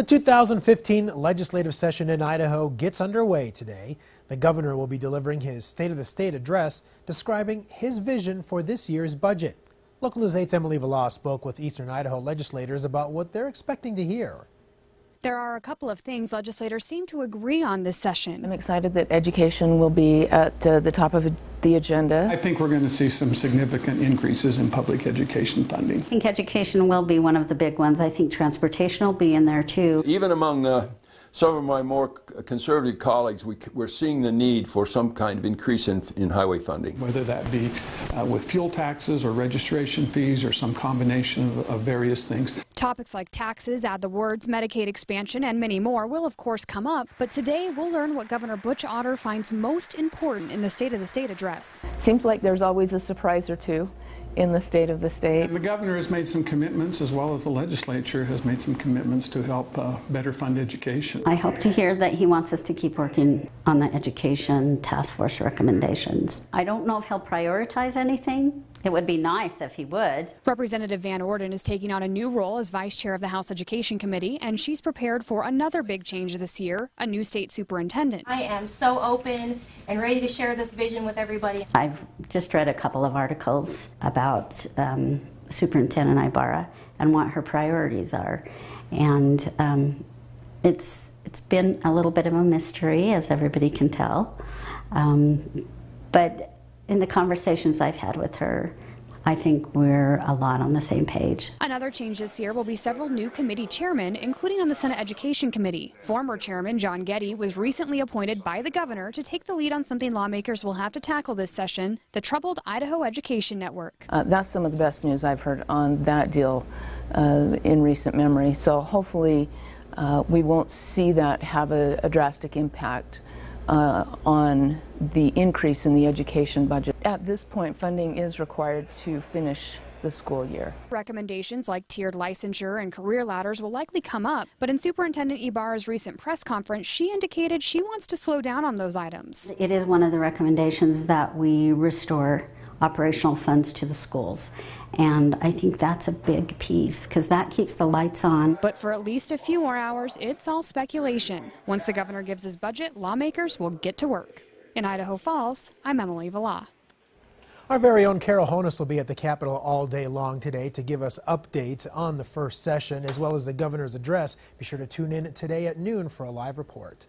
The 2015 legislative session in Idaho gets underway today. The governor will be delivering his State of the State address describing his vision for this year's budget. Local News 8's Emily Villa spoke with Eastern Idaho legislators about what they're expecting to hear. There are a couple of things legislators seem to agree on this session. I'm excited that education will be at the top of the agenda. I think we're going to see some significant increases in public education funding. I think education will be one of the big ones. I think transportation will be in there too. Even among some of my more conservative colleagues, we're seeing the need for some kind of increase in highway funding. Whether that be with fuel taxes or registration fees or some combination of various things. Topics like taxes, add the words, Medicaid expansion, and many more will of course come up, but today we'll learn what Governor Butch Otter finds most important in the State of the State address. Seems like there's always a surprise or two in the State of the State. And the governor has made some commitments, as well as the legislature has made some commitments to help better fund education. I hope to hear that he wants us to keep working on the education task force recommendations. I don't know if he'll prioritize anything. It would be nice if he would. Representative Van Orden is taking on a new role as vice chair of the House Education Committee, and she's prepared for another big change this year, a new state superintendent. I am so open and ready to share this vision with everybody. I've just read a couple of articles about Superintendent Ibarra and what her priorities are. And it's been a little bit of a mystery, as everybody can tell. But in the conversations I've had with her, I think we're a lot on the same page. Another change this year will be several new committee chairmen, including on the Senate Education Committee. Former Chairman John Getty was recently appointed by the governor to take the lead on something lawmakers will have to tackle this session, the troubled Idaho Education Network. That's some of the best news I've heard on that deal in recent memory. So hopefully we won't see that have a drastic impact on the increase in the education budget. At this point, funding is required to finish the school year. Recommendations like tiered licensure and career ladders will likely come up, but in Superintendent Ibarra's recent press conference, she indicated she wants to slow down on those items. It is one of the recommendations that we restore operational funds to the schools. And I think that's a big piece because that keeps the lights on. But for at least a few more hours, it's all speculation. Once the governor gives his budget, lawmakers will get to work. In Idaho Falls, I'm Emily Villa. Our very own Carol Honus will be at the Capitol all day long today to give us updates on the first session as well as the governor's address. Be sure to tune in today at noon for a live report.